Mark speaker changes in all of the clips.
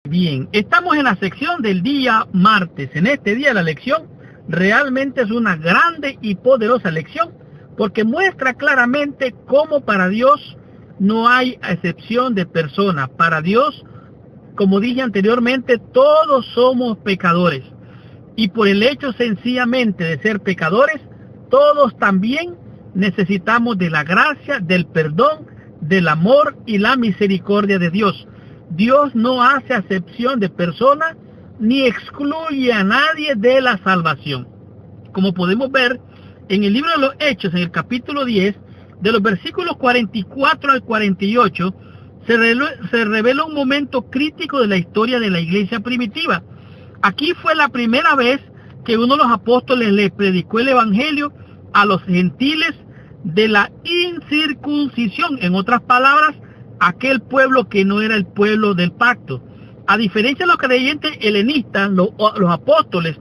Speaker 1: Bien, estamos en la sección del día martes. En este día la lección realmente es una grande y poderosa lección porque muestra claramente cómo para Dios no hay excepción de persona. Para Dios, como dije anteriormente, todos somos pecadores. Y por el hecho sencillamente de ser pecadores, todos también necesitamos de la gracia, del perdón, del amor y la misericordia de Dios. Dios no hace acepción de persona ni excluye a nadie de la salvación. Como podemos ver en el libro de los Hechos, en el capítulo 10, de los versículos 44 al 48, se revela un momento crítico de la historia de la iglesia primitiva. Aquí fue la primera vez que uno de los apóstoles le predicó el evangelio a los gentiles de la incircuncisión, en otras palabras, aquel pueblo que no era el pueblo del pacto. A diferencia de los creyentes helenistas, los apóstoles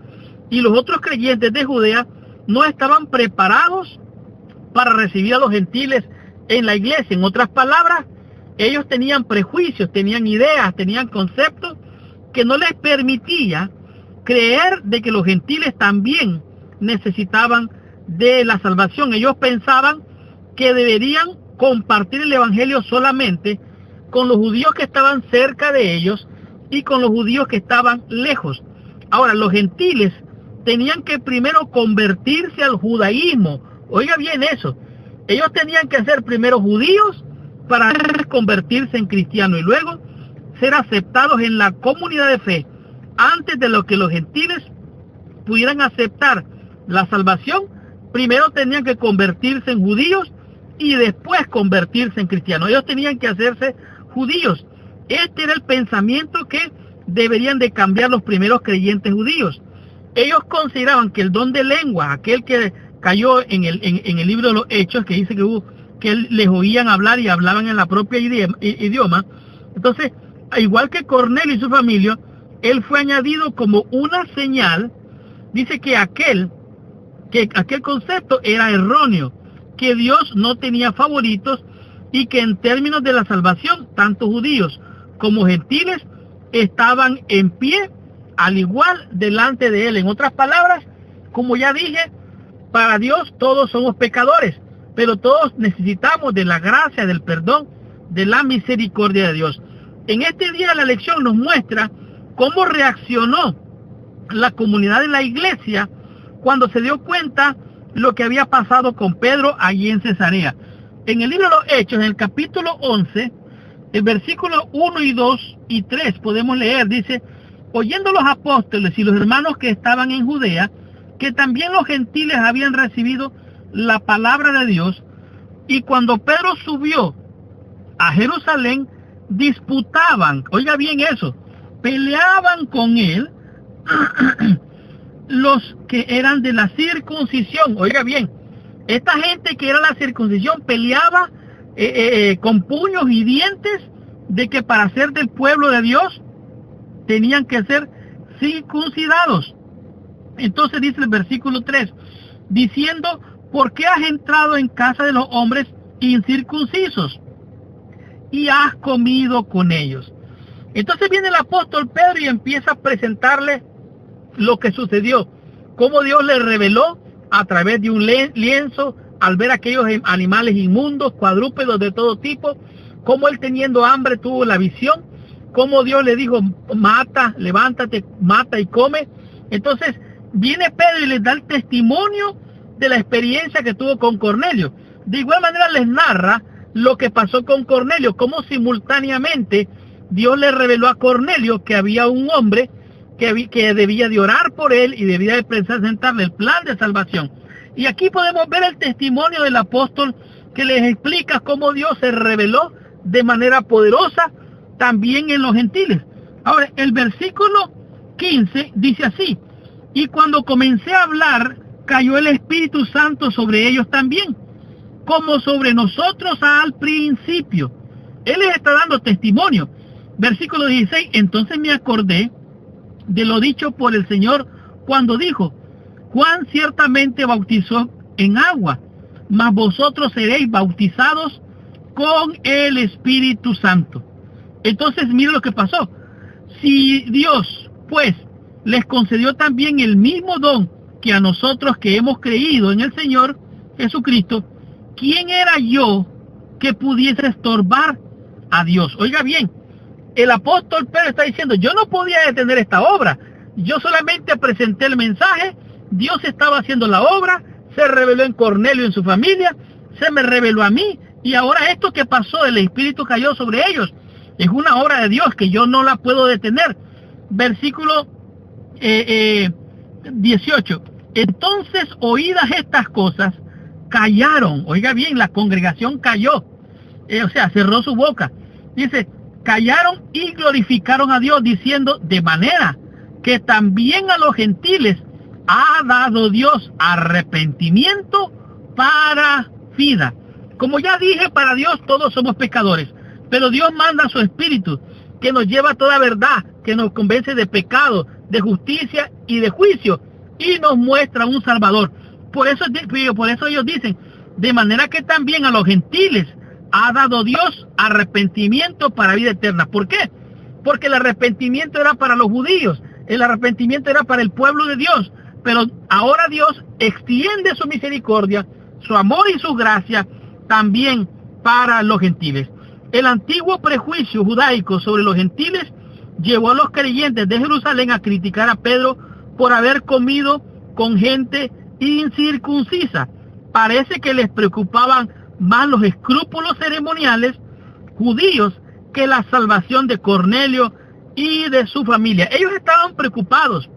Speaker 1: y los otros creyentes de Judea no estaban preparados para recibir a los gentiles en la iglesia. En otras palabras, ellos tenían prejuicios, tenían ideas, tenían conceptos que no les permitía creer de que los gentiles también necesitaban de la salvación. Ellos pensaban que deberían compartir el evangelio solamente con los judíos que estaban cerca de ellos y con los judíos que estaban lejos. Ahora, los gentiles tenían que primero convertirse al judaísmo. Oiga bien eso. Ellos tenían que ser primero judíos para convertirse en cristianos y luego ser aceptados en la comunidad de fe. Antes de lo que los gentiles pudieran aceptar la salvación, primero tenían que convertirse en judíos y después convertirse en cristianos. Ellos tenían que hacerse judíos. Este era el pensamiento que deberían de cambiar los primeros creyentes judíos. Ellos consideraban que el don de lengua, aquel que cayó en el libro de los Hechos, que dice que les oían hablar y hablaban en la propia idioma. Entonces, igual que Cornelio y su familia, él fue añadido como una señal. Dice que aquel concepto era erróneo, que Dios no tenía favoritos y que en términos de la salvación, tanto judíos como gentiles estaban en pie, al igual delante de Él. En otras palabras, como ya dije, para Dios todos somos pecadores, pero todos necesitamos de la gracia, del perdón, de la misericordia de Dios. En este día la lección nos muestra cómo reaccionó la comunidad de la iglesia cuando se dio cuenta lo que había pasado con Pedro allí en Cesarea. En el libro de los Hechos, en el capítulo 11, el versículo 1 y 2 y 3 podemos leer, dice: oyendo los apóstoles y los hermanos que estaban en Judea, que también los gentiles habían recibido la palabra de Dios, y cuando Pedro subió a Jerusalén, disputaban, oiga bien eso, peleaban con él los que eran de la circuncisión. Oiga bien, esta gente que era la circuncisión peleaba con puños y dientes de que para ser del pueblo de Dios tenían que ser circuncidados. Entonces dice el versículo 3, diciendo: ¿por qué has entrado en casa de los hombres incircuncisos y has comido con ellos? Entonces viene el apóstol Pedro y empieza a presentarle lo que sucedió, cómo Dios le reveló a través de un lienzo, al ver aquellos animales inmundos, cuadrúpedos de todo tipo, cómo él teniendo hambre tuvo la visión, cómo Dios le dijo: mata, levántate, mata y come. Entonces viene Pedro y les da el testimonio de la experiencia que tuvo con Cornelio. De igual manera les narra lo que pasó con Cornelio, cómo simultáneamente Dios le reveló a Cornelio que había un hombre que debía de orar por él y debía de presentarle el plan de salvación. Y aquí podemos ver el testimonio del apóstol que les explica cómo Dios se reveló de manera poderosa también en los gentiles. Ahora, el versículo 15 dice así: y cuando comencé a hablar, cayó el Espíritu Santo sobre ellos también, como sobre nosotros al principio. Él les está dando testimonio. Versículo 16, entonces me acordé de lo dicho por el Señor cuando dijo: Juan ciertamente bautizó en agua, mas vosotros seréis bautizados con el Espíritu Santo. Entonces mire lo que pasó. Si Dios, pues, les concedió también el mismo don que a nosotros que hemos creído en el Señor Jesucristo, ¿quién era yo que pudiese estorbar a Dios? Oiga bien, el apóstol Pedro está diciendo, yo no podía detener esta obra, yo solamente presenté el mensaje, Dios estaba haciendo la obra, se reveló en Cornelio y en su familia, se me reveló a mí, y ahora esto que pasó, el Espíritu cayó sobre ellos, es una obra de Dios que yo no la puedo detener. Versículo 18. Entonces, oídas estas cosas, callaron. Oiga bien, la congregación cayó, o sea, cerró su boca. Dice, callaron y glorificaron a Dios, diciendo, de manera que también a los gentiles ha dado Dios arrepentimiento para vida. Como ya dije, para Dios todos somos pecadores, pero Dios manda su Espíritu, que nos lleva a toda verdad, que nos convence de pecado, de justicia y de juicio, y nos muestra un Salvador. Por eso ellos dicen, de manera que también a los gentiles ha dado Dios arrepentimiento para vida eterna. ¿Por qué? Porque el arrepentimiento era para los judíos, el arrepentimiento era para el pueblo de Dios, pero ahora Dios extiende su misericordia, su amor y su gracia también para los gentiles. El antiguo prejuicio judaico sobre los gentiles llevó a los creyentes de Jerusalén a criticar a Pedro por haber comido con gente incircuncisa. Parece que les preocupaban más los escrúpulos ceremoniales judíos que la salvación de Cornelio y de su familia. Ellos estaban preocupados,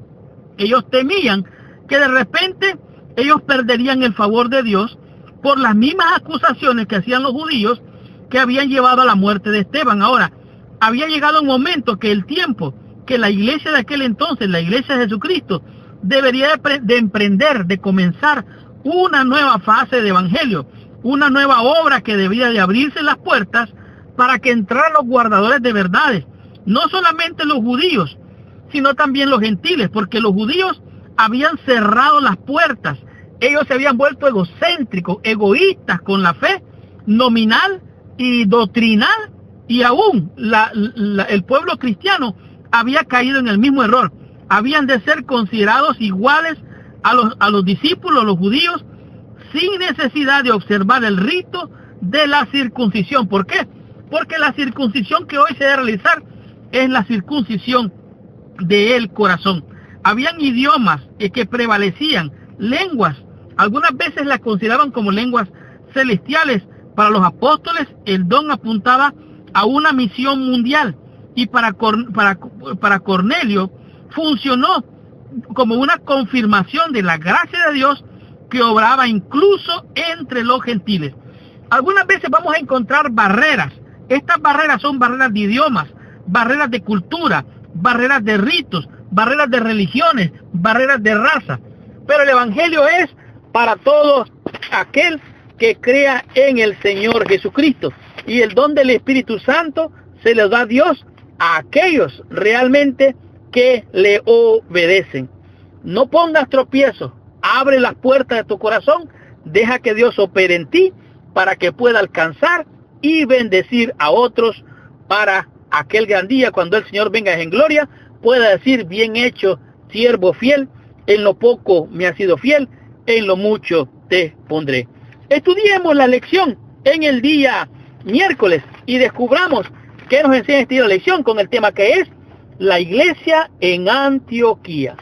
Speaker 1: ellos temían que de repente ellos perderían el favor de Dios por las mismas acusaciones que hacían los judíos que habían llevado a la muerte de Esteban. Ahora, había llegado un momento que el tiempo que la iglesia de aquel entonces, la iglesia de Jesucristo, debería de emprender, de comenzar una nueva fase de evangelio, una nueva obra que debía de abrirse las puertas para que entraran los guardadores de verdades, no solamente los judíos, sino también los gentiles, porque los judíos habían cerrado las puertas, ellos se habían vuelto egocéntricos, egoístas con la fe nominal y doctrinal, y aún el pueblo cristiano había caído en el mismo error. Habían de ser considerados iguales a los discípulos, los judíos, sin necesidad de observar el rito de la circuncisión. ¿Por qué? Porque la circuncisión que hoy se debe realizar es la circuncisión del corazón. Habían idiomas que prevalecían, lenguas, algunas veces las consideraban como lenguas celestiales. Para los apóstoles el don apuntaba a una misión mundial, y para Cornelio funcionó como una confirmación de la gracia de Dios que obraba incluso entre los gentiles. Algunas veces vamos a encontrar barreras. Estas barreras son barreras de idiomas, barreras de cultura, barreras de ritos, barreras de religiones, barreras de raza. Pero el evangelio es para todo aquel que crea en el Señor Jesucristo. Y el don del Espíritu Santo se le da a Dios a aquellos realmente que le obedecen. No pongas tropiezos, abre las puertas de tu corazón, deja que Dios opere en ti para que pueda alcanzar y bendecir a otros, para aquel gran día cuando el Señor venga en gloria pueda decir, bien hecho, siervo fiel, en lo poco me has sido fiel, en lo mucho te pondré. Estudiemos la lección en el día miércoles y descubramos qué nos enseña esta lección con el tema que es la iglesia en Antioquía.